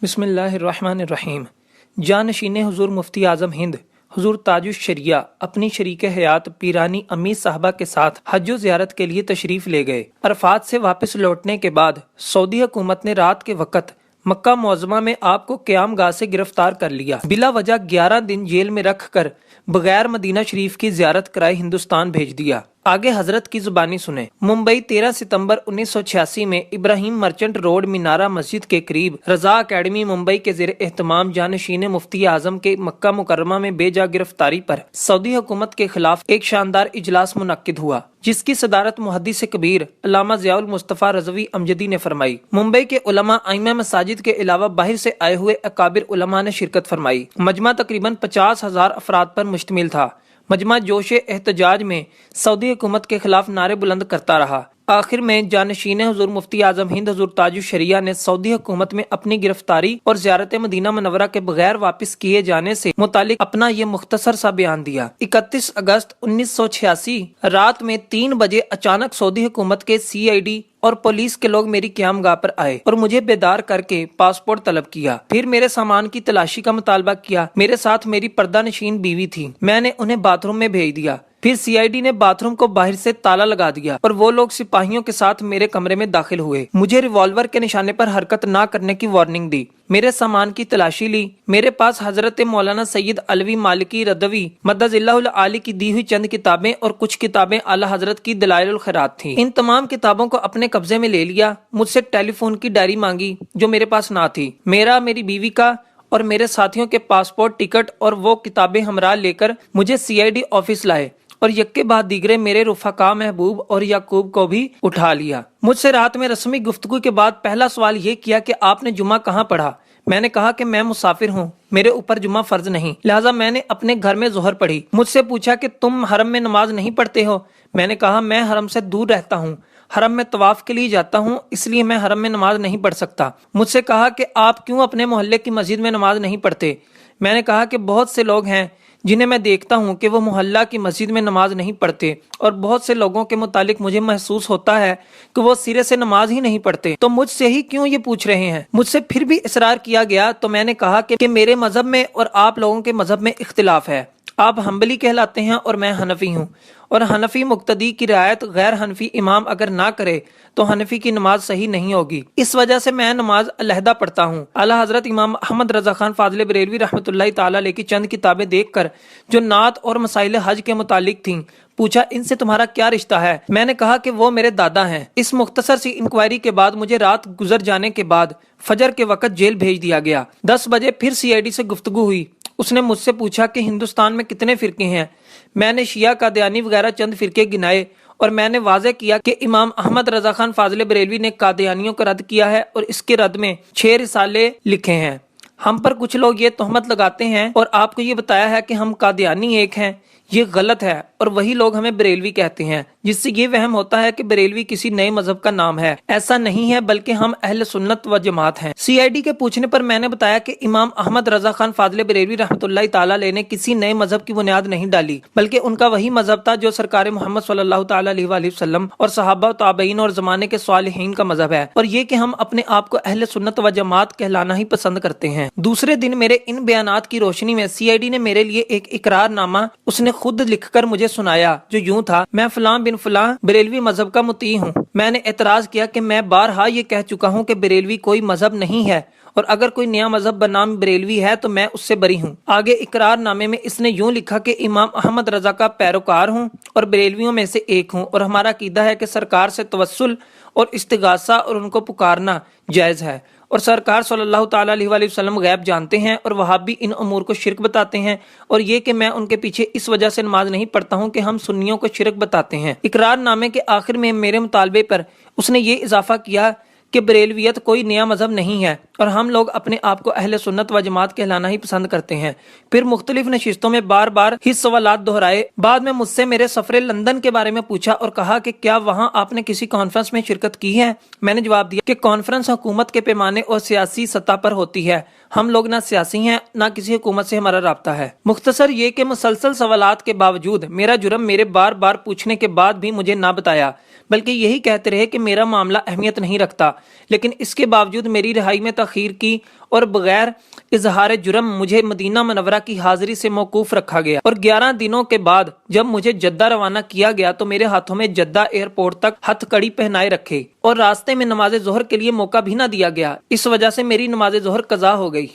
بسم اللہ الرحمن الرحیم۔ جانشین حضور مفتی اعظم ہند حضور تاج الشریعہ اپنی شریک حیات پیرانی امی صاحبہ کے ساتھ حج و زیارت کے لیے تشریف لے گئے۔ عرفات سے واپس لوٹنے کے بعد سعودی حکومت نے رات کے وقت مکہ معظمہ میں آپ کو قیام گاہ سے گرفتار کر لیا۔ بلا وجہ 11 دن جیل میں رکھ کر بغیر مدینہ شریف کی زیارت کرائے ہندوستان بھیج دیا۔ آگے حضرت کی زبانی سنیں۔ ممبئی 13 ستمبر 1986 میں ابراہیم مرچنٹ روڈ مینارہ مسجد کے قریب رضا اکیڈمی ممبئی کے زیر اہتمام جانشین مفتی اعظم کے مکہ مکرمہ میں بے جا گرفتاری پر سعودی حکومت کے خلاف ایک شاندار اجلاس منعقد ہوا، جس کی صدارت محدث کبیر علامہ ضیاء المصطفیٰ رضوی امجدی نے فرمائی۔ ممبئی کے علماء ائمہ مساجد کے علاوہ باہر سے آئے ہوئے اکابر علماء نے شرکت فرمائی۔ مجمع تقریباً 50,000 افراد پر مشتمل تھا۔ مجمع جوش احتجاج میں سعودی حکومت کے خلاف نعرے بلند کرتا رہا۔ آخر میں جانشین حضور مفتی اعظم ہند حضور تاج الشریعہ نے سعودی حکومت میں اپنی گرفتاری اور زیارت مدینہ منورہ کے بغیر واپس کیے جانے سے متعلق اپنا یہ مختصر سا بیان دیا۔ 31 اگست 1986 رات میں 3 بجے اچانک سعودی حکومت کے CID اور پولیس کے لوگ میری قیام گاہ پر آئے اور مجھے بیدار کر کے پاسپورٹ طلب کیا۔ پھر میرے سامان کی تلاشی کا مطالبہ کیا۔ میرے ساتھ میری پردہ نشین بیوی تھی۔ میں نے انہیں باتھ روم میں بھیج دیا۔ پھر CID نے باتھ روم کو باہر سے تالا لگا دیا اور وہ لوگ سپاہیوں کے ساتھ میرے کمرے میں داخل ہوئے۔ مجھے ریوالور کے نشانے پر حرکت نہ کرنے کی وارننگ دی۔ میرے سامان کی تلاشی لی۔ میرے پاس حضرت مولانا سید علوی مالکی رضوی مدد اللہ العالی کی دی ہوئی چند کتابیں اور کچھ کتابیں اعلی حضرت کی دلائل الخیرات تھیں۔ ان تمام کتابوں کو اپنے قبضے میں لے لیا۔ مجھ سے ٹیلی فون کی ڈائری مانگی جو میرے پاس نہ تھی۔ میری بیوی کا اور میرے ساتھیوں کے پاسپورٹ، ٹکٹ اور وہ کتابیں ہمراہ لے کر مجھے CID آفس لائے اور یکے بعد دیگرے میرے رفقا محبوب اور یعقوب کو بھی اٹھا لیا۔ مجھ سے رات میں رسمی گفتگو کے بعد پہلا سوال یہ کیا کہ آپ نے جمعہ کہاں پڑھا؟ میں نے کہا کہ میں مسافر ہوں، میرے اوپر جمعہ فرض نہیں، لہٰذا میں نے اپنے گھر میں ظہر پڑھی۔ مجھ سے پوچھا کہ تم حرم میں نماز نہیں پڑھتے ہو؟ میں نے کہا میں حرم سے دور رہتا ہوں، حرم میں طواف کے لیے جاتا ہوں، اس لیے میں حرم میں نماز نہیں پڑھ سکتا۔ مجھ سے کہا کہ آپ کیوں اپنے محلے کی مسجد میں نماز نہیں پڑھتے؟ میں نے کہا کہ بہت سے لوگ ہیں جنہیں میں دیکھتا ہوں کہ وہ محلہ کی مسجد میں نماز نہیں پڑھتے، اور بہت سے لوگوں کے متعلق مجھے محسوس ہوتا ہے کہ وہ سرے سے نماز ہی نہیں پڑھتے، تو مجھ سے ہی کیوں یہ پوچھ رہے ہیں؟ مجھ سے پھر بھی اصرار کیا گیا تو میں نے کہا کہ میرے مذہب میں اور آپ لوگوں کے مذہب میں اختلاف ہے۔ آپ حنبلی کہلاتے ہیں اور میں حنفی ہوں، اور حنفی مقتدی کی رعایت غیر حنفی امام اگر نہ کرے تو حنفی کی نماز صحیح نہیں ہوگی، اس وجہ سے میں نماز علیحدہ پڑھتا ہوں۔ اعلی حضرت امام احمد رضا خان فاضل بریلوی رحمۃ اللہ تعالی علیہ کی چند کتابیں دیکھ کر جو نعت اور مسائل حج کے متعلق تھیں پوچھا ان سے تمہارا کیا رشتہ ہے؟ میں نے کہا کہ وہ میرے دادا ہیں۔ اس مختصر سی انکوائری کے بعد مجھے رات گزر جانے کے بعد فجر کے وقت جیل بھیج دیا گیا۔ 10 بجے پھر CID سے گفتگو ہوئی۔ اس نے مجھ سے پوچھا کہ ہندوستان میں کتنے فرقے ہیں؟ میں نے شیعہ قادیانی وغیرہ چند فرقے گنائے اور میں نے واضح کیا کہ امام احمد رضا خان فاضل بریلوی نے قادیانیوں کو رد کیا ہے اور اس کے رد میں 6 رسالے لکھے ہیں۔ ہم پر کچھ لوگ یہ تہمت لگاتے ہیں اور آپ کو یہ بتایا ہے کہ ہم قادیانی ایک ہیں، یہ غلط ہے، اور وہی لوگ ہمیں بریلوی کہتے ہیں، جس سے یہ وہم ہوتا ہے کہ بریلوی کسی نئے مذہب کا نام ہے۔ ایسا نہیں ہے، بلکہ ہم اہل سنت و جماعت ہیں۔ CID کے پوچھنے پر میں نے بتایا کہ امام احمد رضا خان فاضل بریلوی رحمۃ اللہ تعالی علیہ نے کسی نئے مذہب کی بنیاد نہیں ڈالی، بلکہ ان کا وہی مذہب تھا جو سرکار محمد صلی اللہ تعالی علیہ وآلہ وسلم اور صحابہ و تابعین اور زمانے کے صالحین کا مذہب ہے، اور یہ کہ ہم اپنے آپ کو اہل سنت و جماعت کہلانا ہی پسند کرتے ہیں۔ دوسرے دن میرے ان بیانات کی روشنی میں CID نے میرے لیے ایک اقرار نامہ اس نے خود لکھ کر مجھے سنایا، جو یوں تھا: میں فلاں بن فلاں بریلوی مذہب کا مطیع ہوں۔ میں نے اعتراض کیا کہ میں بارہا یہ کہہ چکا ہوں کہ بریلوی کوئی مذہب نہیں ہے، اور اگر کوئی نیا مذہب بنام بریلوی ہے تو میں اس سے بری ہوں۔ آگے اقرار نامے میں اس نے یوں لکھا کہ امام احمد رضا کا پیروکار ہوں اور بریلویوں میں سے ایک ہوں، اور ہمارا عقیدہ ہے کہ سرکار سے توسل اور استغاثہ اور ان کو پکارنا جائز ہے، اور سرکار صلی اللہ تعالی علیہ وآلہ وسلم غیب جانتے ہیں، اور وہابی ان امور کو شرک بتاتے ہیں، اور یہ کہ میں ان کے پیچھے اس وجہ سے نماز نہیں پڑھتا ہوں کہ ہم سنیوں کو شرک بتاتے ہیں۔ اقرار نامے کے آخر میں میرے مطالبے پر اس نے یہ اضافہ کیا کہ بریلویت کوئی نیا مذہب نہیں ہے اور ہم لوگ اپنے آپ کو اہل سنت و جماعت کہلانا ہی پسند کرتے ہیں۔ پھر مختلف نشستوں میں بار بار ہی سوالات دہرائے۔ بعد میں مجھ سے میرے سفر لندن کے بارے میں پوچھا اور کہا کہ کیا وہاں آپ نے کسی کانفرنس میں شرکت کی ہے؟ میں نے جواب دیا کہ کانفرنس حکومت کے پیمانے اور سیاسی سطح پر ہوتی ہے، ہم لوگ نہ سیاسی ہیں نہ کسی حکومت سے ہمارا رابطہ ہے۔ مختصر یہ کہ مسلسل سوالات کے باوجود میرا جرم میرے بار بار پوچھنے کے بعد بھی مجھے نہ بتایا، بلکہ یہی کہتے رہے کہ میرا معاملہ اہمیت نہیں رکھتا لیکن اس کے باوجود میری رہائی میں تاخیر کی اور بغیر اظہار جرم مجھے مدینہ منورہ کی حاضری سے موقوف رکھا گیا، اور 11 دنوں کے بعد جب مجھے جدہ روانہ کیا گیا تو میرے ہاتھوں میں جدہ ایئرپورٹ تک ہتھ کڑی پہنائے رکھے اور راستے میں نماز ظہر کے لیے موقع بھی نہ دیا گیا۔ اس وجہ سے میری نماز ظہر قضا ہو گئی۔